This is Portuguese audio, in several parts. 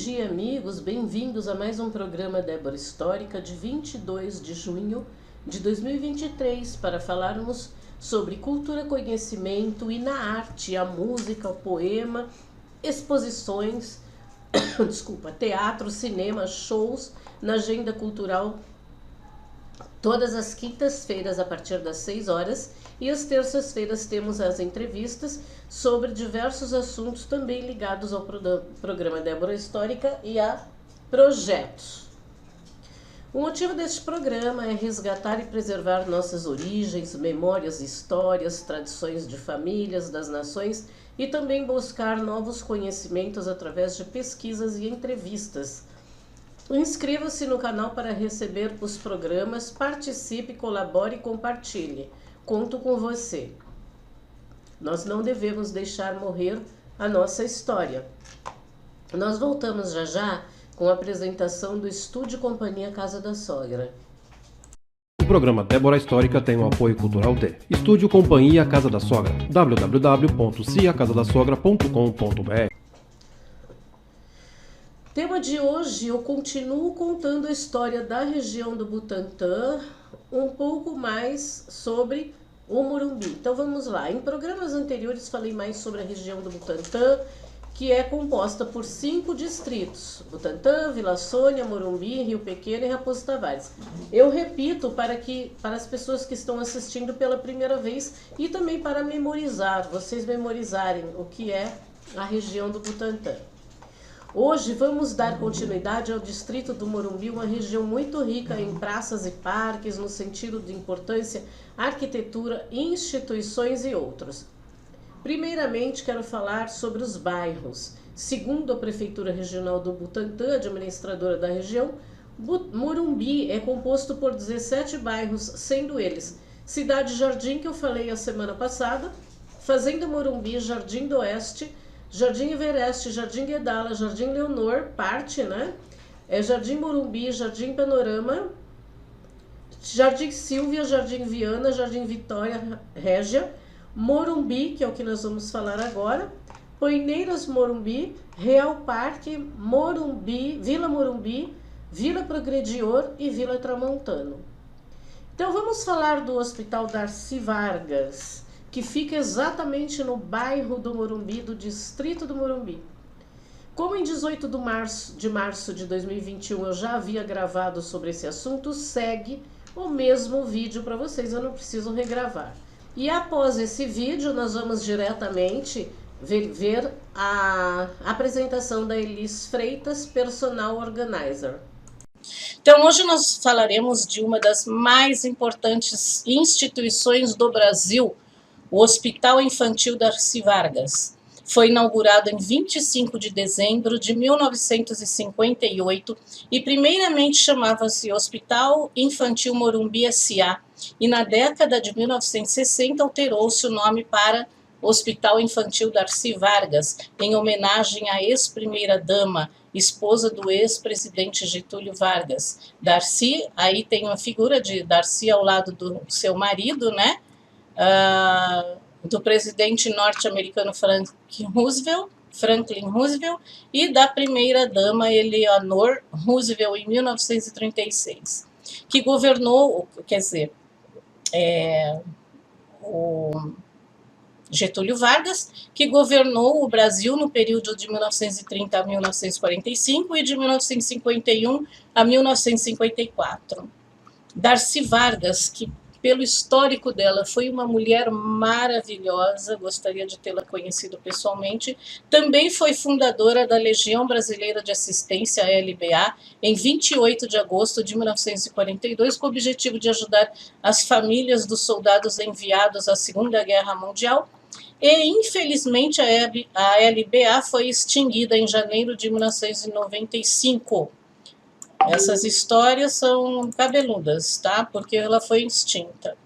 dia, amigos, bem-vindos a mais um programa Débora Histórica de 22 de junho de 2023 para falarmos sobre cultura, conhecimento e na arte, a música, o poema, exposições, teatro, cinema, shows na agenda cultural todas as quintas-feiras a partir das 6 horas e às terças-feiras temos as entrevistas sobre diversos assuntos também ligados ao programa Débora Histórica e a projetos. O motivo deste programa é resgatar e preservar nossas origens, memórias, histórias, tradições de famílias, das nações e também buscar novos conhecimentos através de pesquisas e entrevistas. Inscreva-se no canal para receber os programas, participe, colabore e compartilhe. Conto com você. Nós não devemos deixar morrer a nossa história. Nós voltamos já com a apresentação do Estúdio Companhia Casa da Sogra. O programa Débora Histórica tem o apoio cultural de Estúdio Companhia Casa da Sogra, www.ciacasadasogra.com.br. Tema de hoje, eu continuo contando a história da região do Butantã, um pouco mais sobre o Morumbi. Então vamos lá, em programas anteriores falei mais sobre a região do Butantã, que é composta por 5 distritos: Butantã, Vila Sônia, Morumbi, Rio Pequeno e Raposo Tavares. Eu repito para as pessoas que estão assistindo pela primeira vez e também para memorizar, vocês memorizarem o que é a região do Butantã. Hoje vamos dar continuidade ao distrito do Morumbi, uma região muito rica em praças e parques, no sentido de importância, arquitetura, instituições e outros. Primeiramente, quero falar sobre os bairros. Segundo a Prefeitura Regional do Butantã, administradora da região, Morumbi é composto por 17 bairros, sendo eles Cidade Jardim, que eu falei a semana passada, Fazenda Morumbi, Jardim do Oeste, Jardim Evereste, Jardim Guedala, Jardim Leonor, Jardim Morumbi, Jardim Panorama, Jardim Silvia, Jardim Viana, Jardim Vitória Régia, Morumbi, que é o que nós vamos falar agora, Poineiras Morumbi, Real Parque, Morumbi, Vila Progredior e Vila Tramontano. Então vamos falar do Hospital Darcy Vargas, que fica exatamente no bairro do Morumbi, do distrito do Morumbi. Como em 18 de março de 2021 eu já havia gravado sobre esse assunto, segue o mesmo vídeo para vocês, eu não preciso regravar. E após esse vídeo nós vamos diretamente ver a apresentação da Elis Freitas, Personal Organizer. Então hoje nós falaremos de uma das mais importantes instituições do Brasil, o Hospital Infantil Darcy Vargas. Foi inaugurado em 25 de dezembro de 1958 e primeiramente chamava-se Hospital Infantil Morumbi S.A. e na década de 1960 alterou-se o nome para Hospital Infantil Darcy Vargas, em homenagem à ex-primeira-dama, esposa do ex-presidente Getúlio Vargas. Darcy, aí tem uma figura de Darcy ao lado do seu marido, do presidente norte-americano Franklin Roosevelt e da primeira-dama Eleanor Roosevelt em 1936, que governou, o Getúlio Vargas, que governou o Brasil no período de 1930 a 1945 e de 1951 a 1954. Darcy Vargas, que pelo histórico dela, foi uma mulher maravilhosa, gostaria de tê-la conhecido pessoalmente. Também foi fundadora da Legião Brasileira de Assistência, a LBA, em 28 de agosto de 1942, com o objetivo de ajudar as famílias dos soldados enviados à Segunda Guerra Mundial. E, infelizmente, a LBA foi extinguida em janeiro de 1995. Essas histórias são cabeludas, porque ela foi extinta.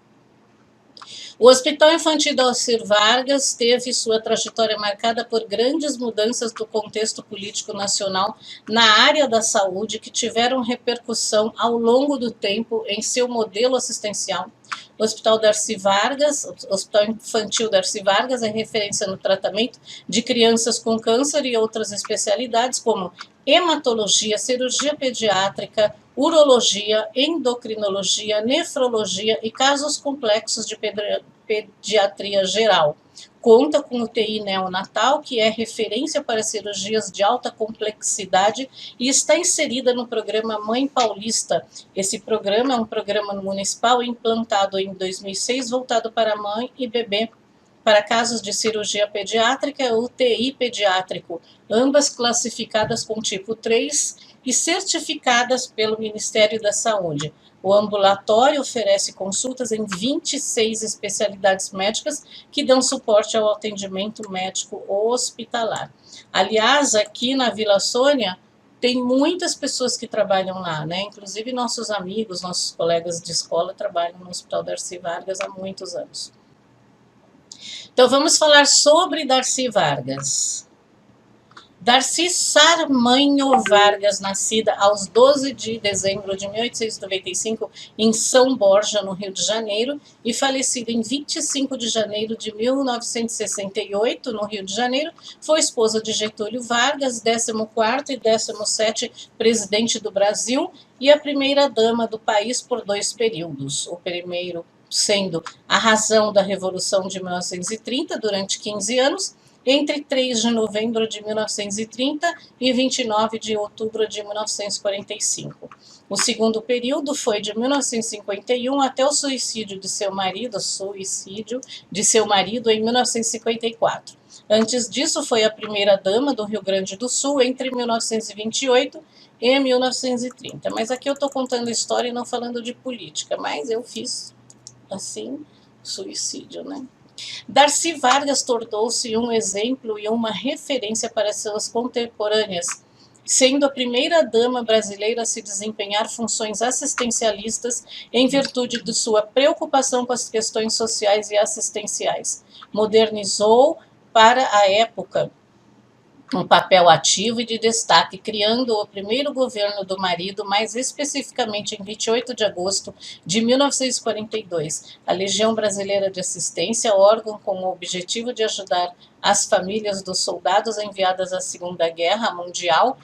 O Hospital Infantil Darcy Vargas teve sua trajetória marcada por grandes mudanças do contexto político nacional na área da saúde, que tiveram repercussão ao longo do tempo em seu modelo assistencial, Hospital Darcy Vargas, Hospital Infantil Darcy Vargas é referência no tratamento de crianças com câncer e outras especialidades como hematologia, cirurgia pediátrica, urologia, endocrinologia, nefrologia e casos complexos de pediatria geral. Conta com UTI neonatal, que é referência para cirurgias de alta complexidade e está inserida no programa Mãe Paulista. Esse programa é um programa municipal implantado em 2006, voltado para mãe e bebê, para casos de cirurgia pediátrica e UTI pediátrico, ambas classificadas com tipo 3 e certificadas pelo Ministério da Saúde. O ambulatório oferece consultas em 26 especialidades médicas que dão suporte ao atendimento médico hospitalar. Aliás, aqui na Vila Sônia, tem muitas pessoas que trabalham lá, né? Inclusive nossos amigos, nossos colegas de escola trabalham no Hospital Darcy Vargas há muitos anos. Então, vamos falar sobre Darcy Vargas. Darcy Sarmanho Vargas, nascida aos 12 de dezembro de 1895 em São Borja, no Rio de Janeiro, e falecida em 25 de janeiro de 1968, no Rio de Janeiro, foi esposa de Getúlio Vargas, 14º e 17º presidente do Brasil, e a primeira-dama do país por 2 períodos. O primeiro sendo a razão da Revolução de 1930, durante 15 anos, entre 3 de novembro de 1930 e 29 de outubro de 1945. O segundo período foi de 1951 até o suicídio de seu marido em 1954. Antes disso, foi a primeira-dama do Rio Grande do Sul entre 1928 e 1930. Mas aqui eu estou contando história e não falando de política, mas eu fiz, assim, suicídio, né? Darcy Vargas tornou-se um exemplo e uma referência para suas contemporâneas, sendo a primeira-dama brasileira a se desempenhar funções assistencialistas em virtude de sua preocupação com as questões sociais e assistenciais. Modernizou, para a época, um papel ativo e de destaque, criando o primeiro governo do marido, mais especificamente em 28 de agosto de 1942, a Legião Brasileira de Assistência, órgão com o objetivo de ajudar as famílias dos soldados enviadas à Segunda Guerra Mundial,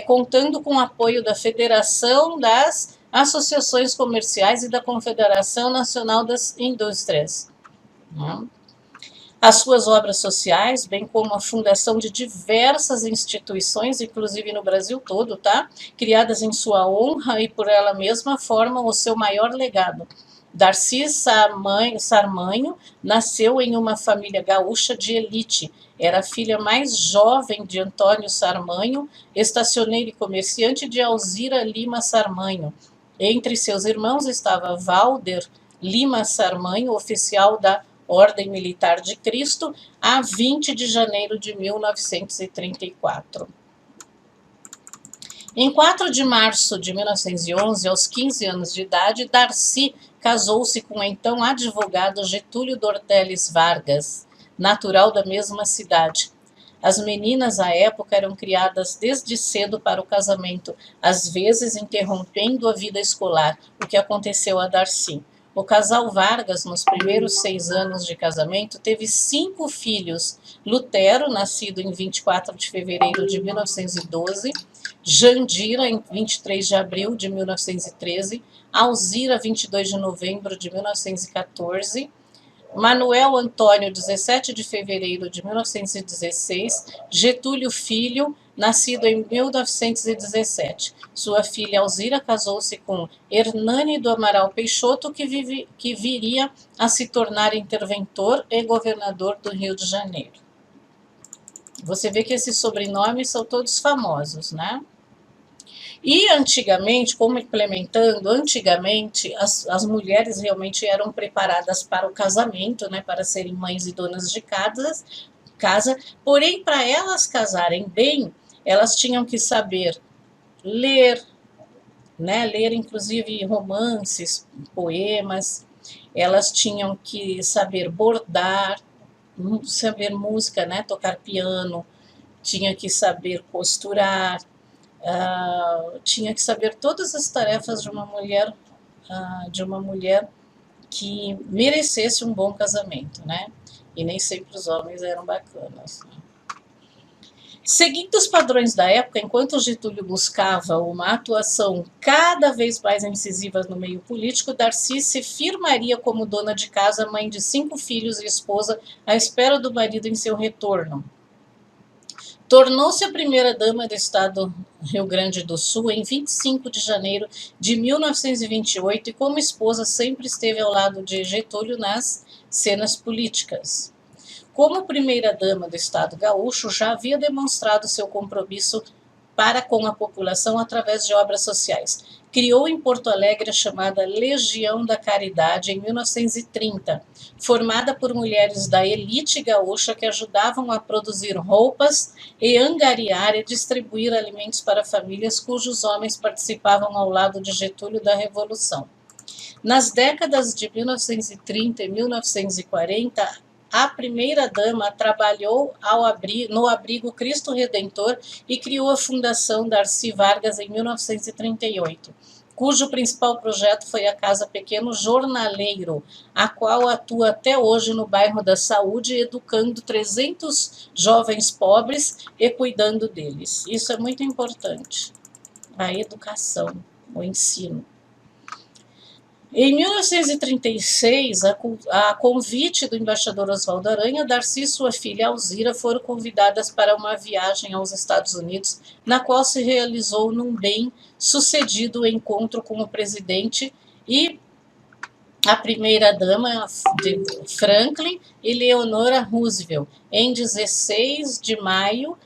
contando com o apoio da Federação das Associações Comerciais e da Confederação Nacional das Indústrias. As suas obras sociais, bem como a fundação de diversas instituições, inclusive no Brasil todo, criadas em sua honra e por ela mesma, formam o seu maior legado. Darcy Sarmanho nasceu em uma família gaúcha de elite. Era a filha mais jovem de Antônio Sarmanho, estacioneiro e comerciante, de Alzira Lima Sarmanho. Entre seus irmãos estava Valder Lima Sarmanho, oficial da Ordem Militar de Cristo, a 20 de janeiro de 1934. Em 4 de março de 1911, aos 15 anos de idade, Darcy casou-se com o então advogado Getúlio Dorteles Vargas, natural da mesma cidade. As meninas, à época, eram criadas desde cedo para o casamento, às vezes interrompendo a vida escolar, o que aconteceu a Darcy. O casal Vargas, nos primeiros 6 anos de casamento, teve 5 filhos. Lutero, nascido em 24 de fevereiro de 1912, Jandira, em 23 de abril de 1913, Alzira, 22 de novembro de 1914, Manuel Antônio, 17 de fevereiro de 1916, Getúlio Filho, nascido em 1917. Sua filha Alzira casou-se com Hernani do Amaral Peixoto, que viria a se tornar interventor e governador do Rio de Janeiro. Você vê que esses sobrenomes são todos famosos, né? E antigamente, como implementando, antigamente as mulheres realmente eram preparadas para o casamento, né, para serem mães e donas de casa, porém, para elas casarem bem, elas tinham que saber ler, né, ler inclusive romances, poemas, elas tinham que saber bordar, saber música, né, tocar piano, tinha que saber costurar, tinha que saber todas as tarefas de uma mulher que merecesse um bom casamento, né? E nem sempre os homens eram bacanas. Seguindo os padrões da época, enquanto Getúlio buscava uma atuação cada vez mais incisiva no meio político, Darcy se firmaria como dona de casa, mãe de 5 filhos e esposa, à espera do marido em seu retorno. Tornou-se a primeira-dama do estado do Rio Grande do Sul em 25 de janeiro de 1928 e, como esposa, sempre esteve ao lado de Getúlio nas cenas políticas. Como primeira-dama do estado gaúcho, já havia demonstrado seu compromisso para com a população através de obras sociais. Criou em Porto Alegre a chamada Legião da Caridade em 1930, formada por mulheres da elite gaúcha que ajudavam a produzir roupas e angariar e distribuir alimentos para famílias cujos homens participavam ao lado de Getúlio da Revolução. Nas décadas de 1930 e 1940, a primeira-dama trabalhou no abrigo Cristo Redentor e criou a Fundação Darcy Vargas em 1938, cujo principal projeto foi a Casa Pequeno Jornaleiro, a qual atua até hoje no bairro da Saúde, educando 300 jovens pobres e cuidando deles. Isso é muito importante, a educação, o ensino. Em 1936, a convite do embaixador Oswaldo Aranha, Darcy e sua filha Alzira foram convidadas para uma viagem aos Estados Unidos, na qual se realizou num bem-sucedido encontro com o presidente e a primeira-dama Franklin e Leonora Roosevelt, em 16 de maio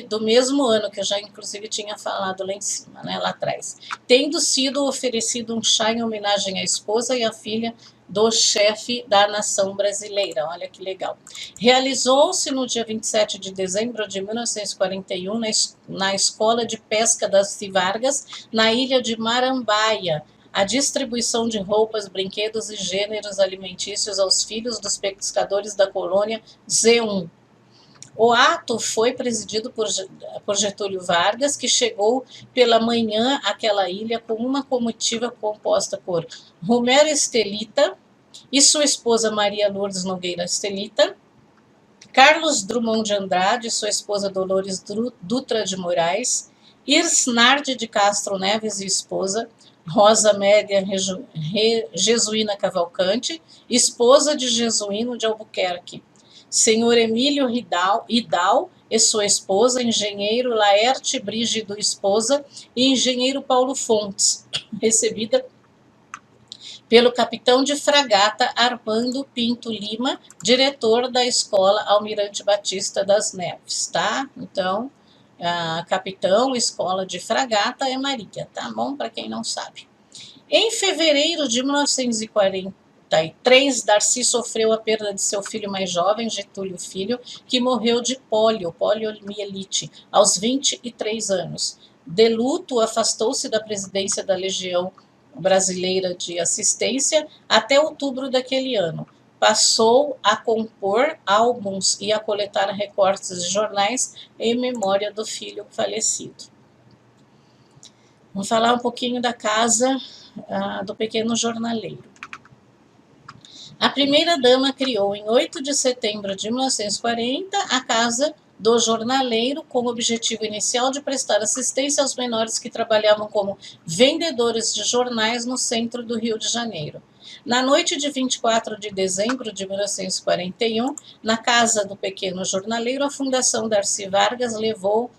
do mesmo ano, que eu já inclusive tinha falado lá em cima, né, lá atrás, tendo sido oferecido um chá em homenagem à esposa e à filha do chefe da nação brasileira. Olha que legal. Realizou-se no dia 27 de dezembro de 1941 na Escola de Pesca das Vargas, na ilha de Marambaia, a distribuição de roupas, brinquedos e gêneros alimentícios aos filhos dos pescadores da colônia Z1. O ato foi presidido por Getúlio Vargas, que chegou pela manhã àquela ilha com uma comitiva composta por Romero Estelita e sua esposa Maria Lourdes Nogueira Estelita, Carlos Drummond de Andrade e sua esposa Dolores Dutra de Moraes, Irsnard de Castro Neves e esposa, Rosa Média Jesuína Cavalcante, esposa de Jesuíno de Albuquerque, senhor Emílio Hidal e sua esposa, engenheiro Laerte Brígido, esposa, e engenheiro Paulo Fontes, recebida pelo capitão de fragata Armando Pinto Lima, diretor da escola Almirante Batista das Neves, tá? Então, capitão, escola de fragata é Maria, tá bom? Para quem não sabe. Em fevereiro de 1943, Darcy sofreu a perda de seu filho mais jovem, Getúlio Filho, que morreu de poliomielite, aos 23 anos. De luto, afastou-se da presidência da Legião Brasileira de Assistência até outubro daquele ano. Passou a compor álbuns e a coletar recortes de jornais em memória do filho falecido. Vamos falar um pouquinho da casa do pequeno jornaleiro. A primeira-dama criou, em 8 de setembro de 1940, a Casa do Jornaleiro, com o objetivo inicial de prestar assistência aos menores que trabalhavam como vendedores de jornais no centro do Rio de Janeiro. Na noite de 24 de dezembro de 1941, na Casa do Pequeno Jornaleiro, a Fundação Darcy Vargas levou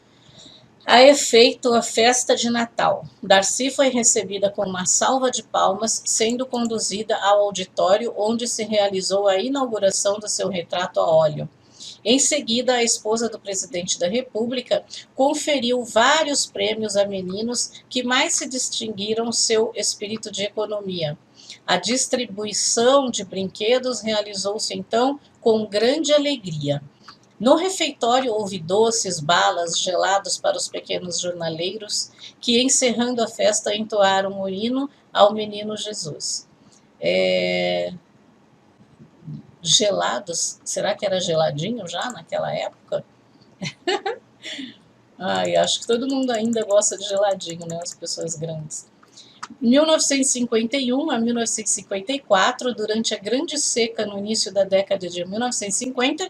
a efeito a festa de Natal. Darcy foi recebida com uma salva de palmas, sendo conduzida ao auditório onde se realizou a inauguração do seu retrato a óleo. Em seguida, a esposa do presidente da República conferiu vários prêmios a meninos que mais se distinguiram seu espírito de economia. A distribuição de brinquedos realizou-se então com grande alegria. No refeitório houve doces, balas, gelados para os pequenos jornaleiros, que, encerrando a festa, entoaram o hino ao menino Jesus. Gelados? Será que era geladinho já naquela época? Ai, acho que todo mundo ainda gosta de geladinho, né? As pessoas grandes. 1951 a 1954, durante a Grande Seca no início da década de 1950,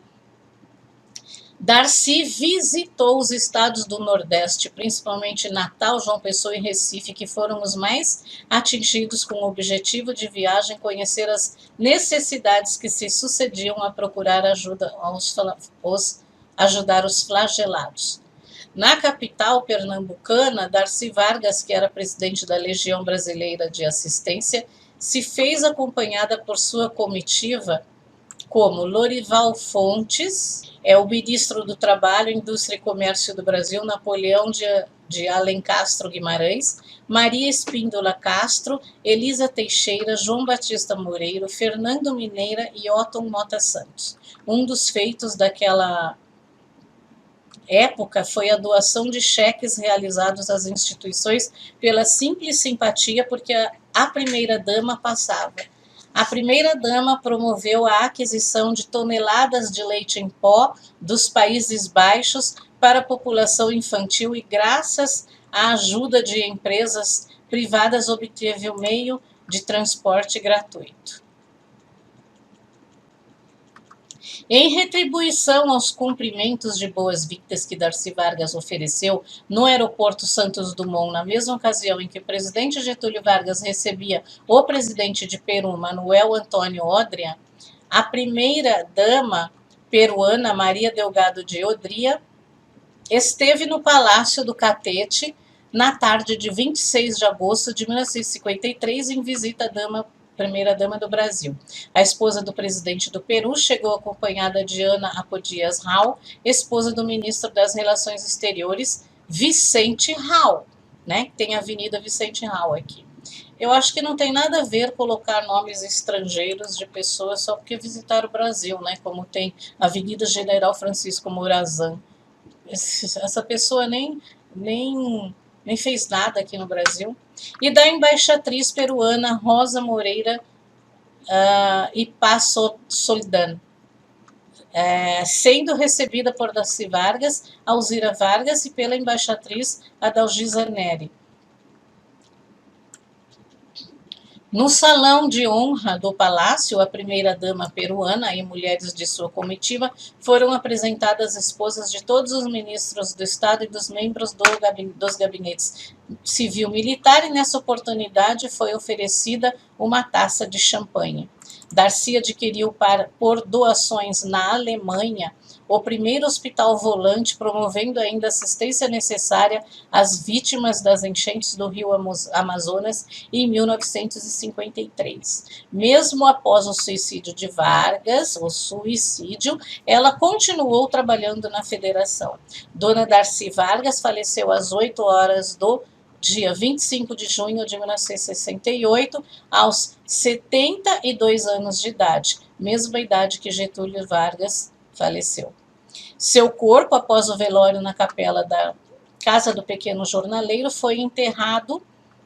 Darcy visitou os estados do Nordeste, principalmente Natal, João Pessoa e Recife, que foram os mais atingidos com o objetivo de viagem, conhecer as necessidades que se sucediam a procurar ajudar os flagelados. Na capital pernambucana, Darcy Vargas, que era presidente da Legião Brasileira de Assistência, se fez acompanhada por sua comitiva, como Lorival Fontes, o ministro do Trabalho, Indústria e Comércio do Brasil, Napoleão de Alencastro Guimarães, Maria Espíndola Castro, Elisa Teixeira, João Batista Moreiro, Fernando Mineira e Otton Mota Santos. Um dos feitos daquela época foi a doação de cheques realizados às instituições pela simples simpatia, porque a primeira-dama passava. A primeira-dama promoveu a aquisição de toneladas de leite em pó dos Países Baixos para a população infantil e, graças à ajuda de empresas privadas, obteve o meio de transporte gratuito. Em retribuição aos cumprimentos de boas-vindas que Darcy Vargas ofereceu no aeroporto Santos Dumont, na mesma ocasião em que o presidente Getúlio Vargas recebia o presidente de Peru, Manuel Antônio Odria, a primeira-dama peruana, Maria Delgado de Odria, esteve no Palácio do Catete na tarde de 26 de agosto de 1953 em visita à primeira-dama do Brasil. A esposa do presidente do Peru chegou acompanhada de Ana Apodias Rau, esposa do ministro das Relações Exteriores, Vicente Rau, né? Tem a Avenida Vicente Rau aqui. Eu acho que não tem nada a ver colocar nomes estrangeiros de pessoas só porque visitaram o Brasil, né? Como tem a Avenida General Francisco Morazan. Essa pessoa nem fez nada aqui no Brasil. E da embaixatriz peruana Rosa Moreira e Passo Solidan, sendo recebida por Darcy Vargas, Alzira Vargas e pela embaixatriz Adalgisa Neri. No salão de honra do palácio, a primeira-dama peruana e mulheres de sua comitiva foram apresentadas esposas de todos os ministros do Estado e dos membros dos gabinetes civil-militar, e nessa oportunidade foi oferecida uma taça de champanhe. Darcy adquiriu por doações na Alemanha o primeiro hospital volante, promovendo ainda a assistência necessária às vítimas das enchentes do rio Amazonas em 1953. Mesmo após o suicídio de Vargas, ela continuou trabalhando na federação. Dona Darcy Vargas faleceu às 8 horas do dia 25 de junho de 1968, aos 72 anos de idade, mesma idade que Getúlio Vargas faleceu. Seu corpo, após o velório na capela da Casa do Pequeno Jornaleiro, foi enterrado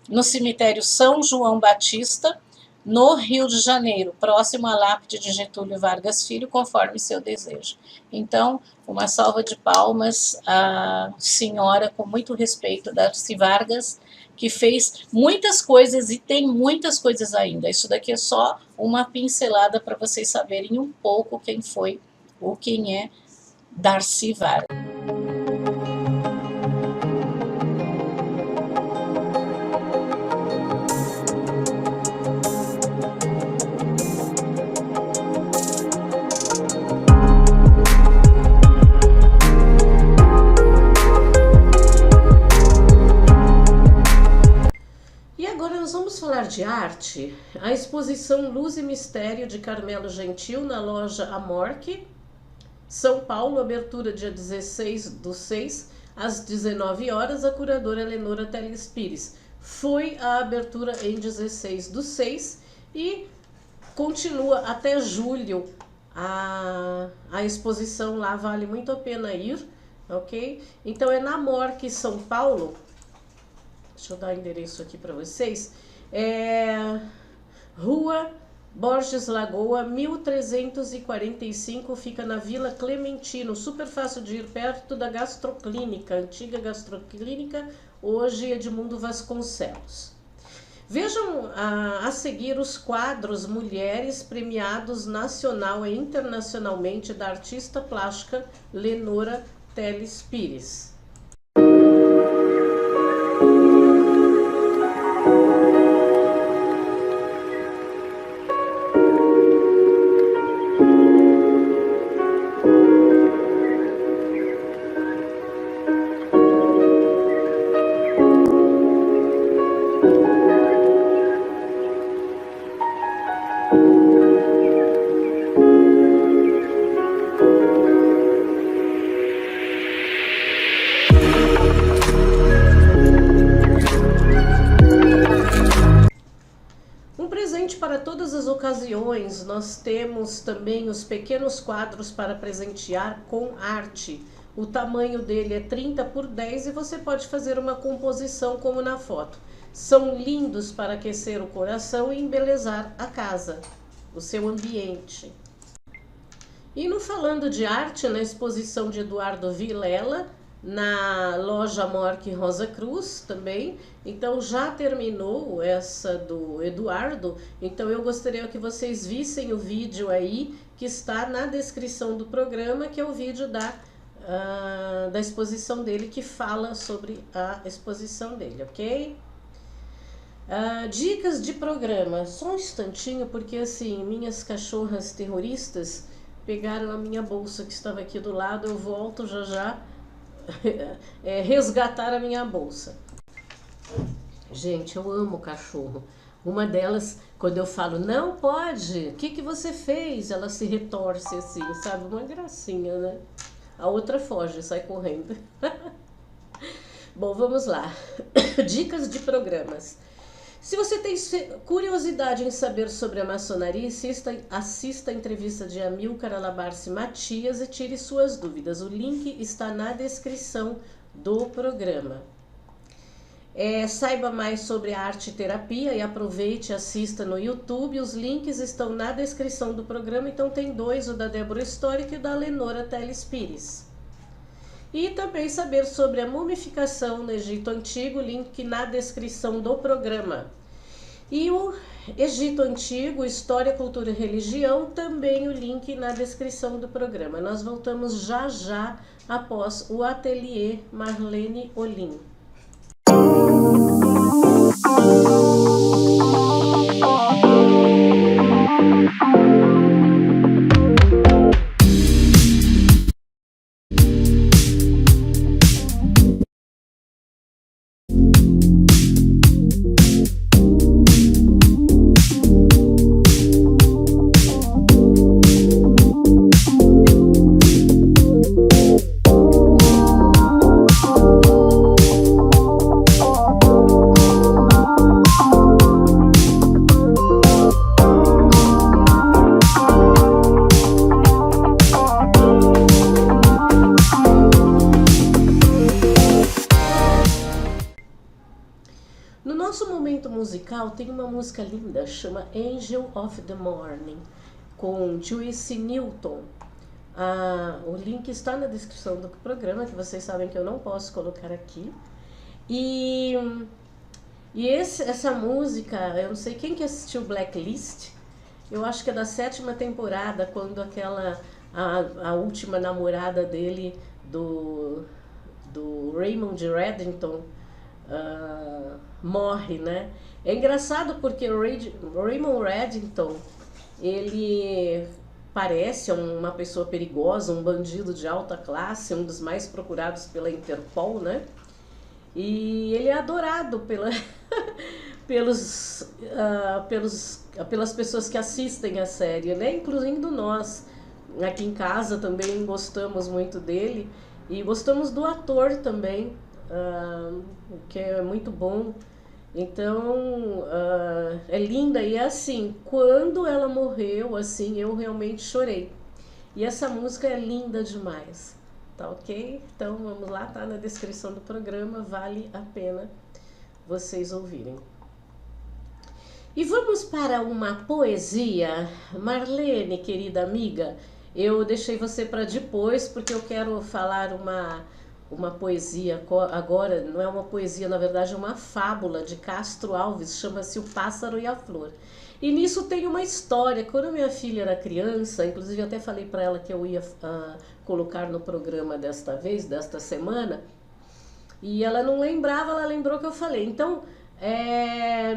no cemitério São João Batista, no Rio de Janeiro, próximo à lápide de Getúlio Vargas Filho, conforme seu desejo. Então, uma salva de palmas à senhora, com muito respeito, Darcy Vargas, que fez muitas coisas e tem muitas coisas ainda. Isso daqui é só uma pincelada para vocês saberem um pouco quem foi ou quem é Darcy Vargas. E agora nós vamos falar de arte. A exposição Luz e Mistério de Carmelo Gentil na loja Amorque, São Paulo, abertura dia 16/6, às 19 horas, a curadora Eleonora Teles Pires. Foi a abertura em 16/6 e continua até julho a exposição lá, vale muito a pena ir, ok? Então é na Amorque, São Paulo. Deixa eu dar o endereço aqui para vocês. Rua Borges Lagoa, 1345, fica na Vila Clementino, super fácil de ir, perto da Gastroclínica, antiga Gastroclínica, hoje Edmundo Vasconcelos. Vejam a seguir os quadros Mulheres premiados nacional e internacionalmente da artista plástica Lenora Teles Pires. Para todas as ocasiões, nós temos também os pequenos quadros para presentear com arte. O tamanho dele é 30 por 10 e você pode fazer uma composição como na foto. São lindos para aquecer o coração e embelezar a casa, o seu ambiente. E no Falando de Arte, na exposição de Eduardo Vilela, na loja Morque Rosa Cruz também. Então já terminou essa do Eduardo, então eu gostaria que vocês vissem o vídeo aí que está na descrição do programa, que é o vídeo da exposição dele, que fala sobre a exposição dele, ok? Dicas de programa, só um instantinho, porque assim, minhas cachorras terroristas pegaram a minha bolsa que estava aqui do lado, eu volto já já resgatar a minha bolsa. Gente, eu amo cachorro. Uma delas, quando eu falo, não pode, o que você fez? Ela se retorce assim, sabe? Uma gracinha, né? A outra foge, sai correndo. Bom, vamos lá. Dicas de programas. Se você tem curiosidade em saber sobre a maçonaria, assista a entrevista de Amilcar Alabarce Matias e tire suas dúvidas. O link está na descrição do programa. Saiba mais sobre a arte terapia e aproveite e assista no YouTube. Os links estão na descrição do programa, então tem dois, o da Débora Histórica e o da Lenora Teles Pires. E também saber sobre a mumificação no Egito Antigo, link na descrição do programa. E o Egito Antigo, História, Cultura e Religião, também o link na descrição do programa. Nós voltamos já já após o Ateliê Marlene Olim. Tem uma música linda, chama Angel of the Morning, com Joyce Newton. O link está na descrição do programa, que vocês sabem que eu não posso colocar aqui. E essa música, eu não sei quem que assistiu Blacklist, eu acho que é da 7ª temporada, quando a última namorada dele, do Raymond Reddington, morre, né? É engraçado porque o Raymond Reddington, ele parece uma pessoa perigosa, um bandido de alta classe, um dos mais procurados pela Interpol, né? E ele é adorado pelas pessoas que assistem a série, né? Incluindo nós, aqui em casa também gostamos muito dele e gostamos do ator também, que é muito bom. Então, é linda e é assim, quando ela morreu, assim, eu realmente chorei. E essa música é linda demais, tá ok? Então, vamos lá, tá na descrição do programa, vale a pena vocês ouvirem. E vamos para uma poesia. Marlene, querida amiga, eu deixei você para depois, porque eu quero falar uma poesia, agora não é uma poesia, na verdade é uma fábula de Castro Alves, chama-se O Pássaro e a Flor. E nisso tem uma história. Quando minha filha era criança, inclusive eu até falei para ela que eu ia colocar no programa desta semana, e ela não lembrava, ela lembrou que eu falei. Então,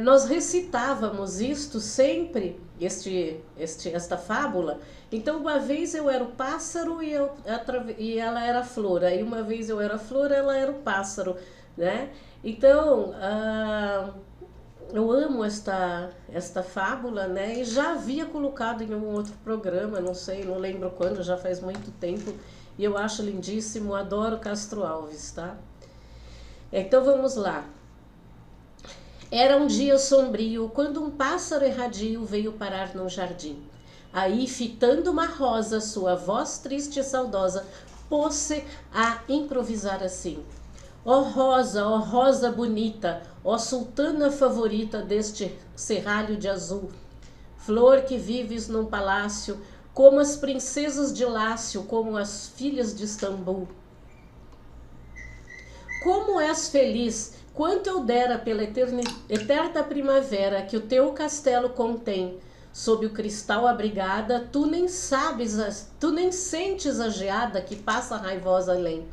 nós recitávamos isto sempre, esta fábula. Então, uma vez eu era o pássaro e ela era a flor. Aí uma vez eu era a flor, ela era o pássaro, né? Então, eu amo esta fábula, né? E já havia colocado em um outro programa, não sei, não lembro quando, já faz muito tempo. E eu acho lindíssimo, adoro Castro Alves, tá? Então vamos lá. Era um dia sombrio, quando um pássaro erradio veio parar num jardim. Aí, fitando uma rosa, sua voz triste e saudosa, pôs-se a improvisar assim. Ó rosa bonita, ó sultana favorita deste serralho de azul, flor que vives num palácio, como as princesas de Lácio, como as filhas de Istambul. Como és feliz, quanto eu dera pela eterna primavera que o teu castelo contém, sob o cristal abrigada, tu nem sentes a geada que passa raivosa além.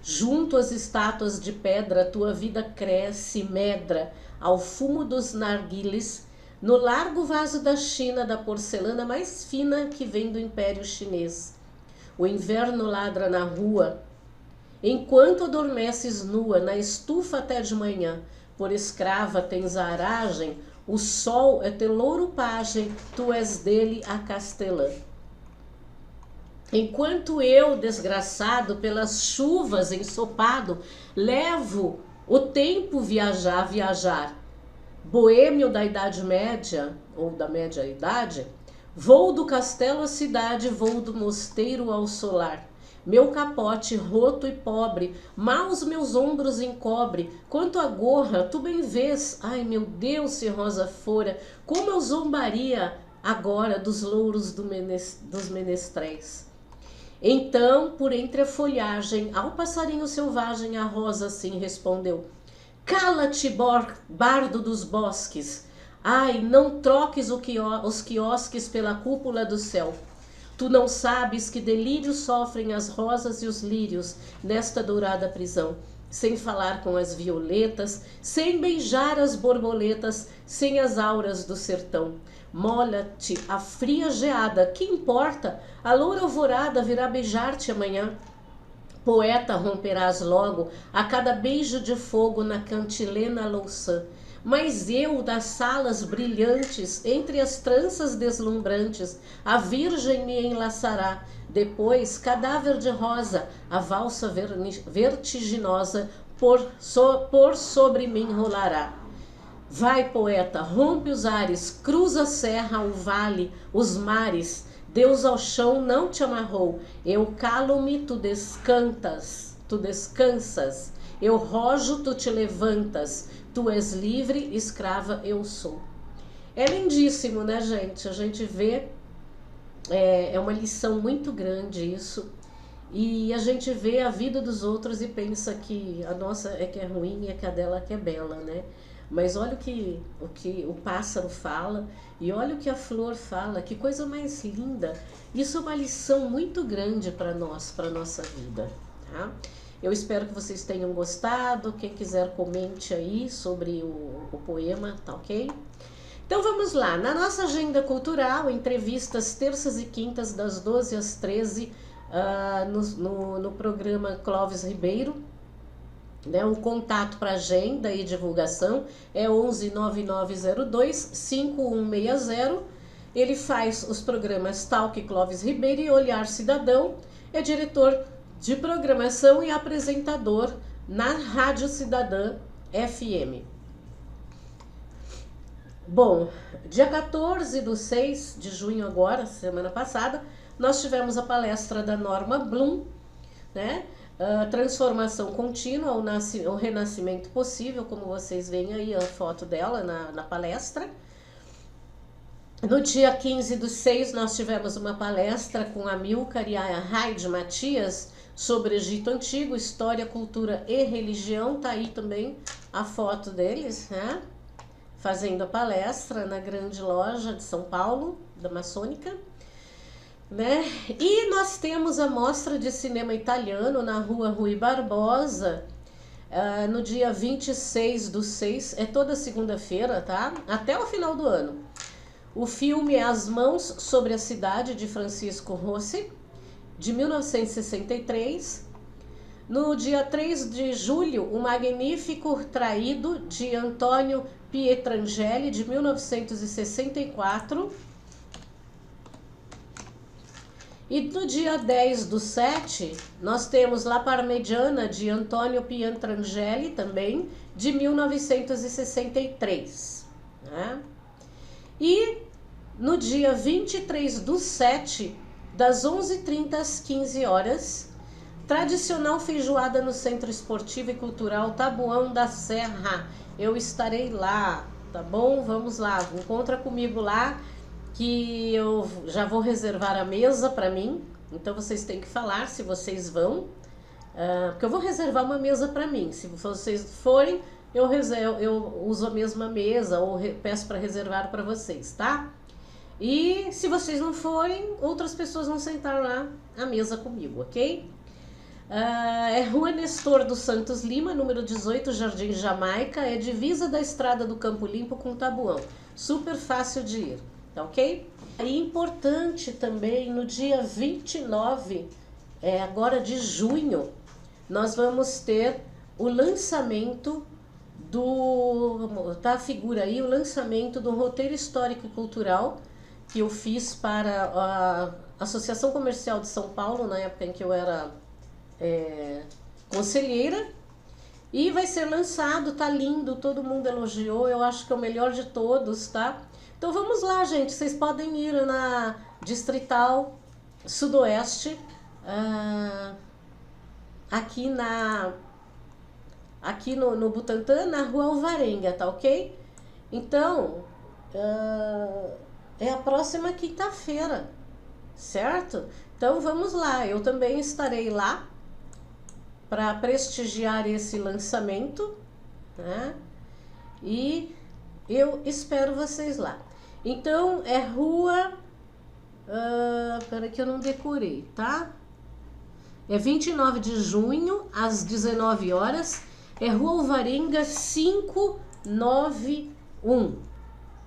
Junto às estátuas de pedra, tua vida cresce, medra, ao fumo dos narguiles, no largo vaso da China, da porcelana mais fina que vem do Império Chinês. O inverno ladra na rua, enquanto adormeces nua, na estufa até de manhã, por escrava tens a aragem, o sol é teu louro pajem, tu és dele a castelã. Enquanto eu, desgraçado, pelas chuvas ensopado, levo o tempo viajar, boêmio da Idade Média, ou da Média Idade, vou do castelo à cidade, vou do mosteiro ao solar. Meu capote roto e pobre, mal os meus ombros encobre, quanto a gorra, tu bem vês, ai meu Deus, se rosa fora, como eu zombaria agora dos louros dos menestréis. Então, por entre a folhagem, ao passarinho selvagem, a rosa assim respondeu: cala-te, bardo dos bosques, ai, não troques os quiosques pela cúpula do céu. Tu não sabes que delírio sofrem as rosas e os lírios nesta dourada prisão, sem falar com as violetas, sem beijar as borboletas, sem as auras do sertão. Molha-te a fria geada, que importa? A loura alvorada virá beijar-te amanhã. Poeta, romperás logo a cada beijo de fogo na cantilena louçã. Mas eu, das salas brilhantes, entre as tranças deslumbrantes, a virgem me enlaçará. Depois, cadáver de rosa, a valsa vertiginosa por sobre mim rolará. Vai, poeta, rompe os ares, cruza a serra, o vale, os mares. Deus ao chão não te amarrou. Eu calo-me, tu descansas. Eu rojo, tu te levantas. Tu és livre, escrava eu sou. É lindíssimo, né, gente? A gente vê, é uma lição muito grande isso. E a gente vê a vida dos outros e pensa que a nossa é que é ruim e que a dela é que é bela, né? Mas olha o que o pássaro fala e olha o que a flor fala, que coisa mais linda. Isso é uma lição muito grande para nós, para nossa vida, tá? Eu espero que vocês tenham gostado. Quem quiser comente aí sobre o poema, tá ok? Então vamos lá, na nossa agenda cultural, entrevistas terças e quintas das 12 às 13 no programa Clóvis Ribeiro. Né, o contato para agenda e divulgação é 11 9902 5160. Ele faz os programas Talk Clóvis Ribeiro e Olhar Cidadão. É diretor de programação e apresentador na Rádio Cidadã FM. Bom, dia 14/6 de junho agora, semana passada, nós tivemos a palestra da Norma Bloom, né? Transformação contínua, o renascimento possível, como vocês veem aí a foto dela na palestra. No dia 15/6 nós tivemos uma palestra com a Milcar e a Raide Matias sobre Egito Antigo, História, Cultura e Religião. Tá aí também a foto deles, né? Fazendo a palestra na grande loja de São Paulo, da Maçônica. Né? E nós temos a Mostra de Cinema Italiano na Rua Rui Barbosa, no dia 26/6, é toda segunda-feira, tá? Até o final do ano. O filme é As Mãos sobre a Cidade, de Francisco Rossi, de 1963. No dia 3 de julho, O Magnífico Traído, de Antônio Pietrangeli, de 1964. E no dia 10/7, nós temos La Parmigiana, de Antônio Pietrangeli, também, de 1963. Né? E no dia 23/7, das 11h30 às 15 horas, tradicional feijoada no Centro Esportivo e Cultural Taboão da Serra. Eu estarei lá, tá bom? Vamos lá, encontra comigo lá, que eu já vou reservar a mesa para mim. Então vocês têm que falar se vocês vão, porque eu vou reservar uma mesa para mim. Se vocês forem, eu uso a mesma mesa ou peço para reservar para vocês, tá? E se vocês não forem, outras pessoas vão sentar lá à mesa comigo, ok? É Rua Nestor dos Santos Lima, número 18, Jardim Jamaica. É divisa da Estrada do Campo Limpo com Taboão. Super fácil de ir, tá ok? É importante também, no dia 29, agora de junho, nós vamos ter o lançamento tá a figura aí, o lançamento do roteiro histórico e cultural que eu fiz para a Associação Comercial de São Paulo, na época em que eu era conselheira, e vai ser lançado, tá lindo, todo mundo elogiou, eu acho que é o melhor de todos, tá? Então vamos lá, gente, vocês podem ir na Distrital Sudoeste, aqui no Butantã, na Rua Alvarenga, tá ok? Então, é a próxima quinta-feira, certo? Então vamos lá, eu também estarei lá para prestigiar esse lançamento, né? E eu espero vocês lá. Então é rua, peraí que eu não decorei, tá? É 29 de junho, às 19 horas, é Rua Alvarenga 591.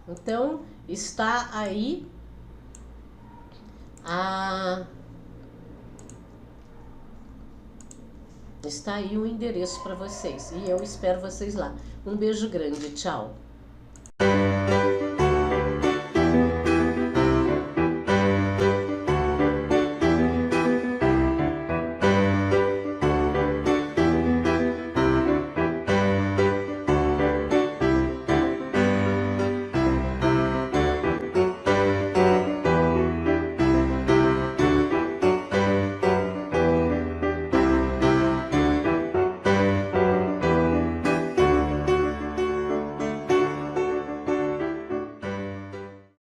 Então está aí Está aí o endereço para vocês e eu espero vocês lá. Um beijo grande, tchau!